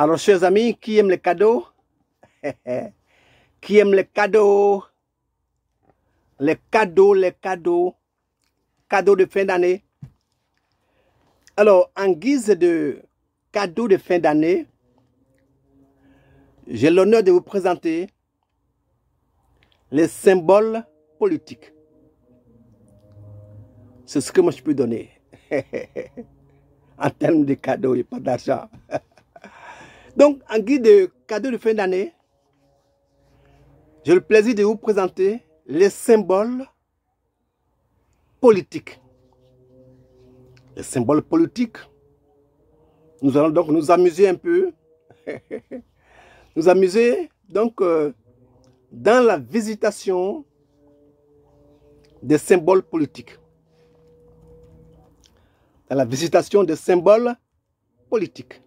Alors, chers amis, qui aime les cadeaux? Qui aime les cadeaux? Les cadeaux, cadeaux de fin d'année. Alors, en guise de cadeaux de fin d'année, j'ai l'honneur de vous présenter les symboles politiques. C'est ce que moi je peux donner. En termes de cadeaux et pas d'argent. Donc, en guise de cadeaux de fin d'année, j'ai le plaisir de vous présenter les symboles politiques. Les symboles politiques. Nous allons donc nous amuser un peu. Nous amuser donc dans la visitation des symboles politiques. Dans la visitation des symboles politiques.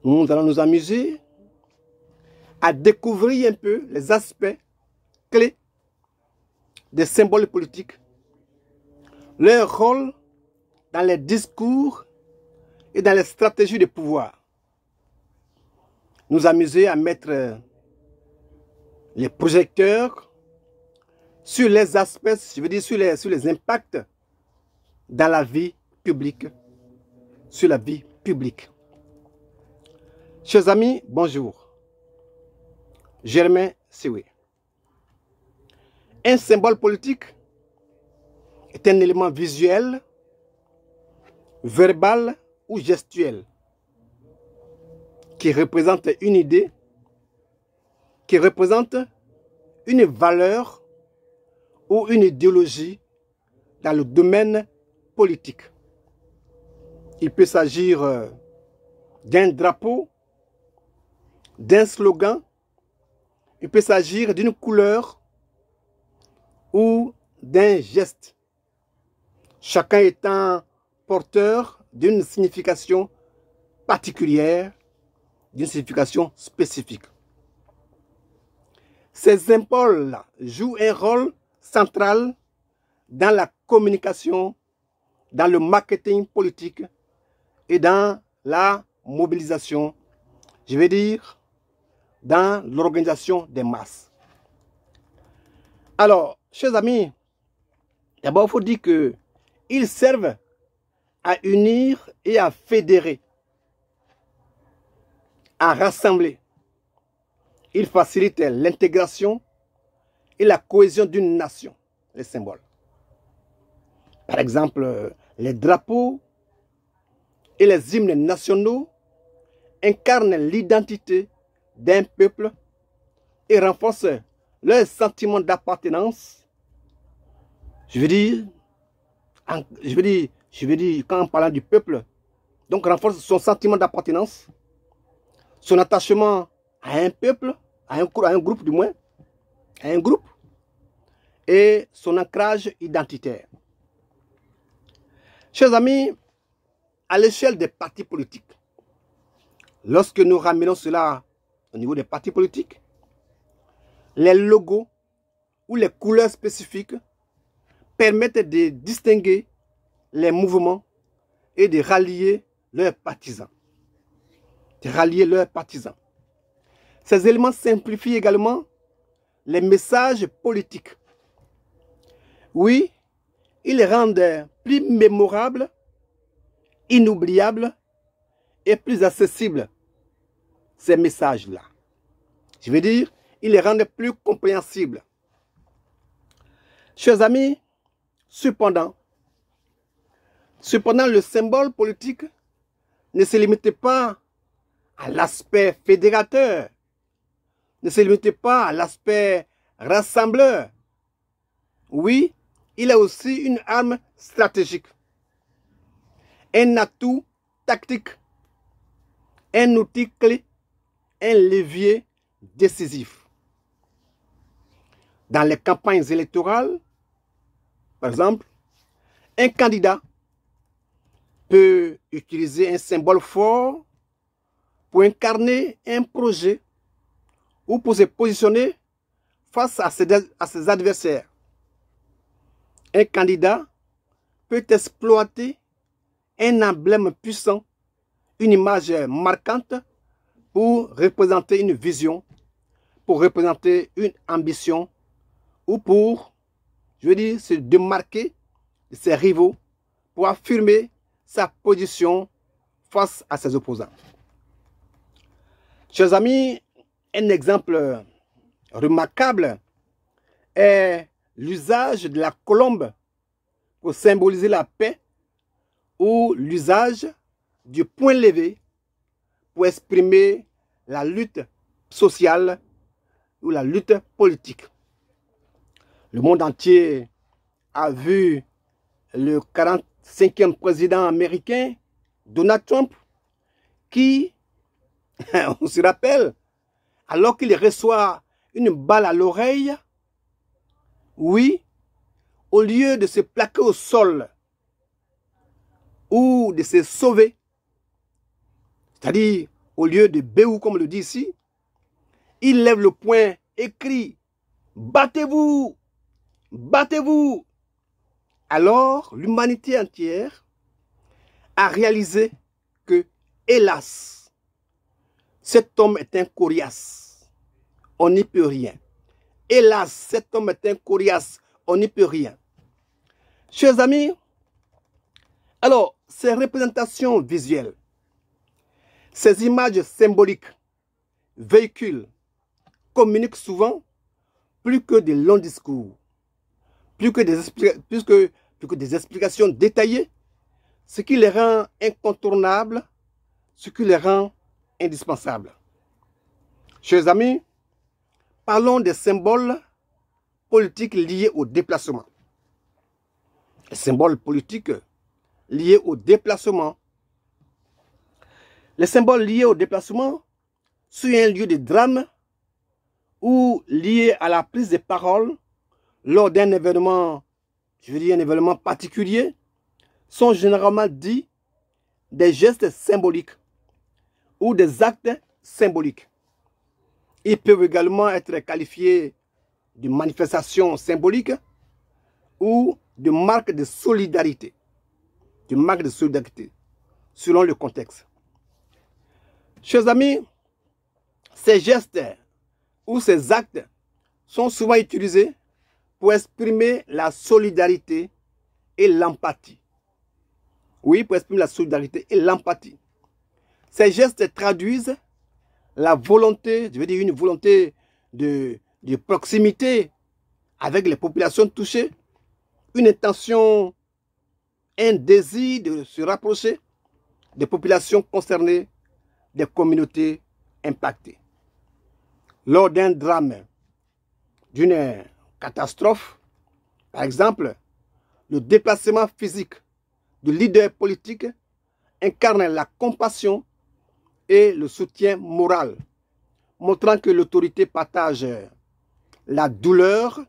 Nous allons nous amuser à découvrir un peu les aspects clés des symboles politiques, leur rôle dans les discours et dans les stratégies de pouvoir. Nous amuser à mettre les projecteurs sur les aspects, je veux dire sur les impacts dans la vie publique, sur la vie publique. Chers amis, bonjour. Germain Siwe. Un symbole politique est un élément visuel, verbal ou gestuel qui représente une idée, qui représente une valeur ou une idéologie dans le domaine politique. Il peut s'agir d'un drapeau, d'un slogan, il peut s'agir d'une couleur ou d'un geste, chacun étant porteur d'une signification particulière, d'une signification spécifique. Ces symboles jouent un rôle central dans la communication, dans le marketing politique et dans la mobilisation, je vais dire, dans l'organisation des masses. Alors, chers amis, d'abord, il faut dire qu'ils servent à unir et à fédérer, à rassembler. Ils facilitent l'intégration et la cohésion d'une nation, les symboles. Par exemple, les drapeaux et les hymnes nationaux incarnent l'identité d'un peuple et renforcent leur sentiment d'appartenance. Je veux dire, quand en parlant du peuple, donc renforce son sentiment d'appartenance, son attachement à un peuple, à un groupe du moins, à un groupe, et son ancrage identitaire. Chers amis, à l'échelle des partis politiques, lorsque nous ramenons cela au niveau des partis politiques, les logos ou les couleurs spécifiques permettent de distinguer les mouvements et de rallier leurs partisans. Ces éléments simplifient également les messages politiques. Oui, ils rendent plus mémorables, inoubliables et plus accessibles ces messages-là. Je veux dire, ils les rendent plus compréhensibles. Chers amis, cependant, le symbole politique ne se limite pas à l'aspect fédérateur, ne se limite pas à l'aspect rassembleur. Oui, il est aussi une arme stratégique, un atout tactique, un outil clé, un levier décisif. Dans les campagnes électorales, par exemple, un candidat peut utiliser un symbole fort pour incarner un projet ou pour se positionner face à ses adversaires. Un candidat peut exploiter un emblème puissant une image marquante pour représenter une vision, pour représenter une ambition ou pour, je veux dire, se démarquer de ses rivaux, pour affirmer sa position face à ses opposants. Chers amis, un exemple remarquable est l'usage de la colombe pour symboliser la paix ou l'usage du poing levé pour exprimer la lutte sociale ou la lutte politique. Le monde entier a vu le 45e président américain, Donald Trump, qui, on se rappelle, alors qu'il reçoit une balle à l'oreille, oui, au lieu de se plaquer au sol ou de se sauver, c'est-à-dire au lieu de béou, comme on le dit ici, il lève le poing et crie « Battez-vous! Battez-vous !» Alors, l'humanité entière a réalisé que, hélas, cet homme est un coriace. On n'y peut rien. Hélas, cet homme est un coriace. On n'y peut rien. Chers amis, alors, ces représentations visuelles, ces images symboliques véhiculent, communiquent souvent plus que de longs discours, plus que des explications détaillées, ce qui les rend incontournables, ce qui les rend indispensables. Chers amis, parlons des symboles politiques liés au déplacement. Les symboles politiques liés au déplacement. Les symboles liés au déplacement sur un lieu de drame ou liés à la prise de parole lors d'un événement, je veux dire un événement particulier, sont généralement dits des gestes symboliques ou des actes symboliques. Ils peuvent également être qualifiés de manifestations symboliques ou de marques de solidarité. De marques de solidarité, selon le contexte. Chers amis, ces gestes ou ces actes sont souvent utilisés pour exprimer la solidarité et l'empathie. Oui, pour exprimer la solidarité et l'empathie. Ces gestes traduisent la volonté, je veux dire une volonté de proximité avec les populations touchées, une intention, un désir de se rapprocher des populations concernées, des communautés impactées. Lors d'un drame, d'une catastrophe, par exemple, le déplacement physique du leader politique incarne la compassion et le soutien moral, montrant que l'autorité partage la douleur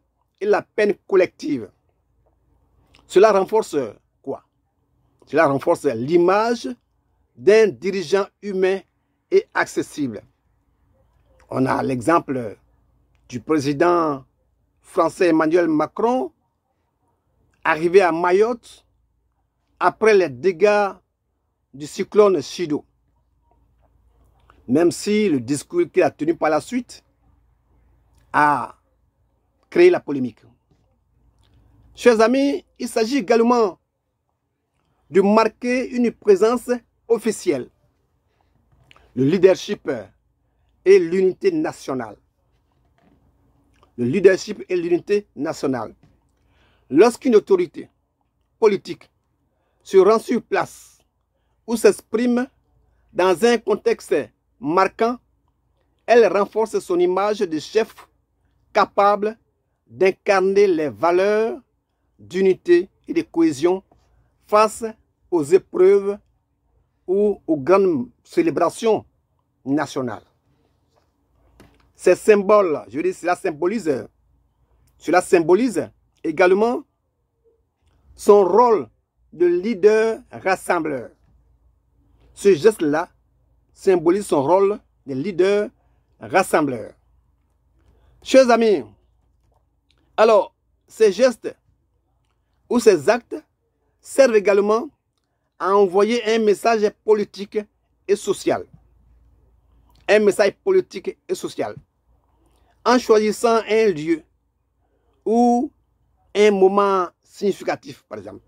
et la peine collective. Cela renforce quoi? Cela renforce l'image d'un dirigeant humain et accessible. On a l'exemple du président français Emmanuel Macron, arrivé à Mayotte après les dégâts du cyclone Chido. Même si le discours qu'il a tenu par la suite a créé la polémique. Chers amis, il s'agit également de marquer une présence officielle, le leadership et l'unité nationale. Le leadership et l'unité nationale. Lorsqu'une autorité politique se rend sur place ou s'exprime dans un contexte marquant, elle renforce son image de chef capable d'incarner les valeurs d'unité et de cohésion face aux épreuves ou aux grandes célébrations nationales. Ces symboles, je veux dire, cela symbolise également son rôle de leader rassembleur. Ce geste-là symbolise son rôle de leader rassembleur. Chers amis, alors, ces gestes ou ces actes servent également à envoyer un message politique et social. Un message politique et social. En choisissant un lieu ou un moment significatif, par exemple.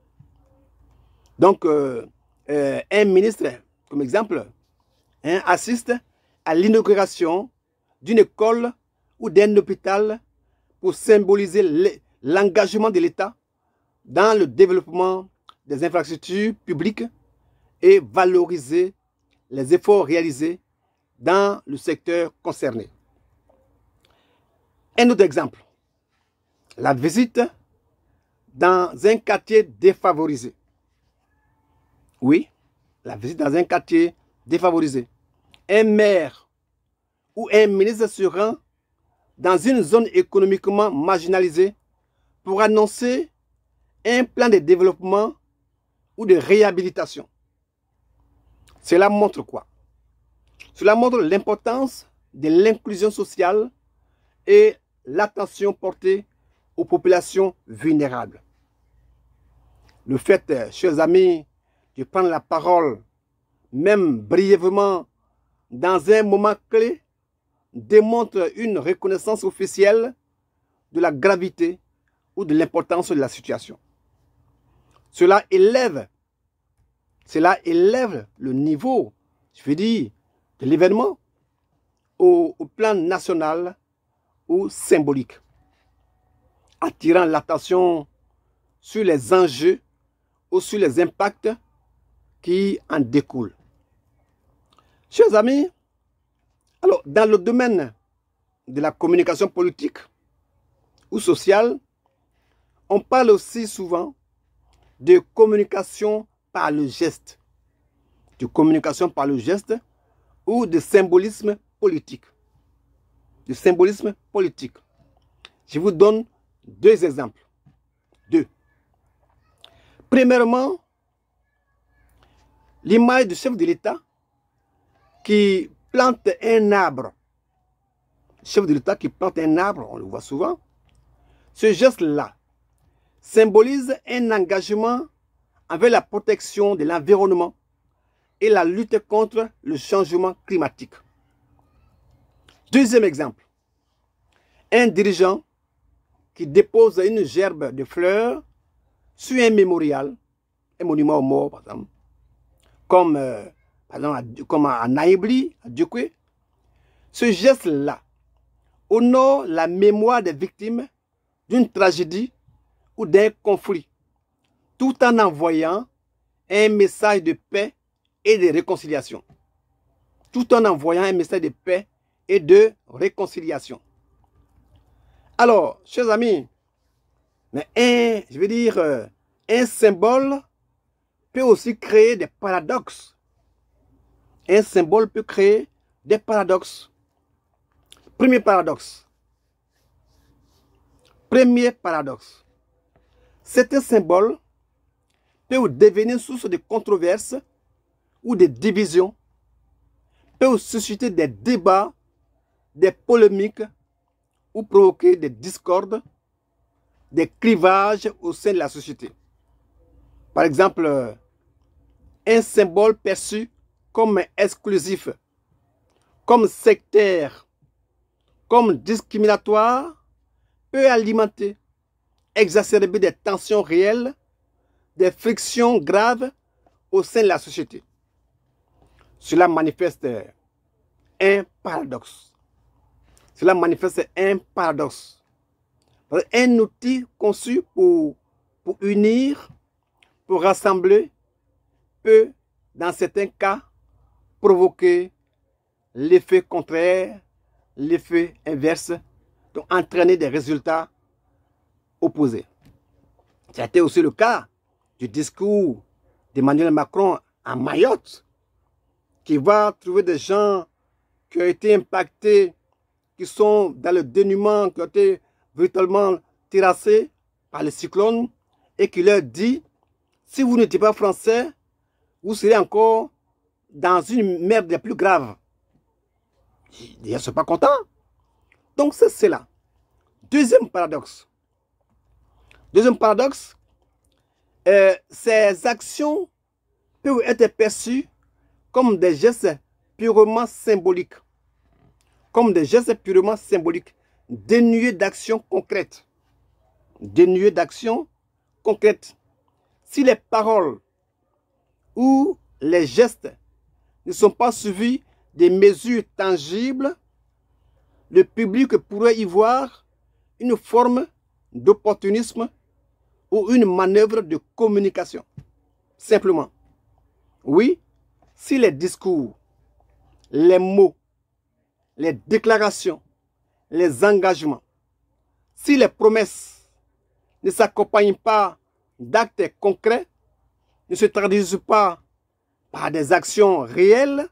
Donc, un ministre, comme exemple, assiste à l'inauguration d'une école ou d'un hôpital pour symboliser l'engagement de l'État dans le développement des infrastructures publiques et valoriser les efforts réalisés dans le secteur concerné. Un autre exemple, la visite dans un quartier défavorisé. Oui, la visite dans un quartier défavorisé. Un maire ou un ministre se rend dans une zone économiquement marginalisée pour annoncer un plan de développement ou de réhabilitation. Cela montre quoi? Cela montre l'importance de l'inclusion sociale et l'attention portée aux populations vulnérables. Le fait, chers amis, de prendre la parole, même brièvement, dans un moment clé, démontre une reconnaissance officielle de la gravité ou de l'importance de la situation. Cela élève le niveau, je veux dire, de l'événement au plan national ou symbolique, attirant l'attention sur les enjeux ou sur les impacts qui en découlent. Chers amis, alors dans le domaine de la communication politique ou sociale, on parle aussi souvent de communication par le geste, de communication par le geste ou de symbolisme politique. De symbolisme politique. Je vous donne deux exemples. Deux. Premièrement, l'image du chef de l'État qui plante un arbre. Le chef de l'État qui plante un arbre, on le voit souvent. Ce geste-là symbolise un engagement envers la protection de l'environnement et la lutte contre le changement climatique. Deuxième exemple, un dirigeant qui dépose une gerbe de fleurs sur un mémorial, un monument aux morts, par exemple, comme à Naïbli, à Djokwe. Ce geste-là honore la mémoire des victimes d'une tragédie ou d'un conflit, tout en envoyant un message de paix et de réconciliation. Tout en envoyant un message de paix et de réconciliation. Alors, chers amis, un symbole peut aussi créer des paradoxes. Un symbole peut créer des paradoxes. Premier paradoxe. Certains symboles peuvent devenir source de controverses ou de divisions, peuvent susciter des débats, des polémiques ou provoquer des discordes, des clivages au sein de la société. Par exemple, un symbole perçu comme exclusif, comme sectaire, comme discriminatoire, peut alimenter, exacerber des tensions réelles, des frictions graves au sein de la société. Cela manifeste un paradoxe. Cela manifeste un paradoxe. Un outil conçu pour unir, pour rassembler, peut, dans certains cas, provoquer l'effet contraire, l'effet inverse, donc entraîner des résultats opposés. C'était aussi le cas du discours d'Emmanuel Macron à Mayotte, qui va trouver des gens qui ont été impactés, qui sont dans le dénuement, qui ont été véritablement terrassés par le cyclone, et qui leur dit, si vous n'étiez pas français, vous serez encore dans une merde des plus graves. Ils ne sont pas contents. Donc c'est cela. Deuxième paradoxe. Ces actions peuvent être perçues comme des gestes purement symboliques, dénués d'action concrète. Si les paroles ou les gestes ne sont pas suivis des mesures tangibles, le public pourrait y voir une forme d'opportunisme ou une manœuvre de communication. Simplement. Oui, si les discours, les mots, les déclarations, les engagements, si les promesses ne s'accompagnent pas d'actes concrets, ne se traduisent pas par des actions réelles,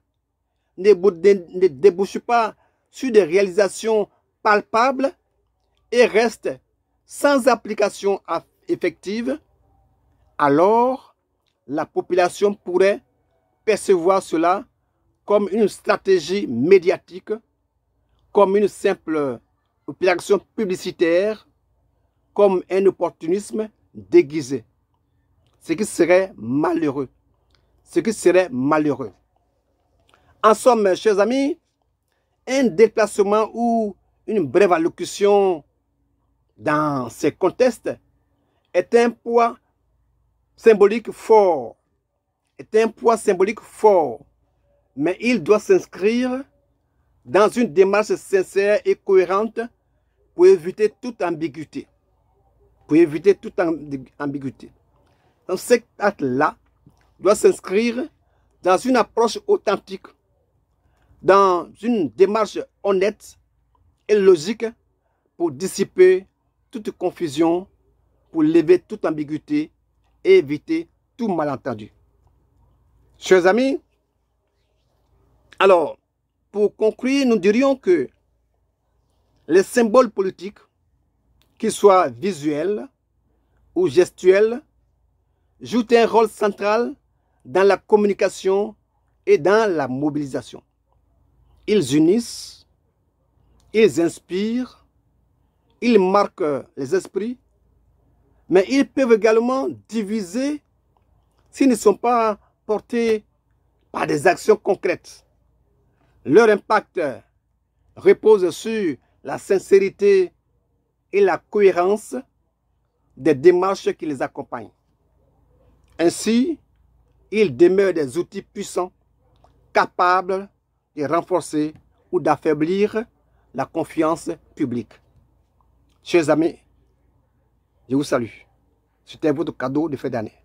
ne débouchent pas sur des réalisations palpables et restent sans application effective, alors la population pourrait percevoir cela comme une stratégie médiatique, comme une simple opération publicitaire, comme un opportunisme déguisé. Ce qui serait malheureux. En somme, chers amis, un déplacement ou une brève allocution dans ces contextes est un poids symbolique fort. Mais il doit s'inscrire dans une démarche sincère et cohérente pour éviter toute ambiguïté. Donc cet acte-là doit s'inscrire dans une approche authentique, dans une démarche honnête et logique pour dissiper toute confusion, pour lever toute ambiguïté et éviter tout malentendu. Chers amis, alors, pour conclure, nous dirions que les symboles politiques, qu'ils soient visuels ou gestuels, jouent un rôle central dans la communication et dans la mobilisation. Ils unissent, ils inspirent, ils marquent les esprits, mais ils peuvent également diviser s'ils ne sont pas portés par des actions concrètes. Leur impact repose sur la sincérité et la cohérence des démarches qui les accompagnent. Ainsi, ils demeurent des outils puissants, capables de renforcer ou d'affaiblir la confiance publique. Chers amis, je vous salue. C'était votre cadeau de fin d'année.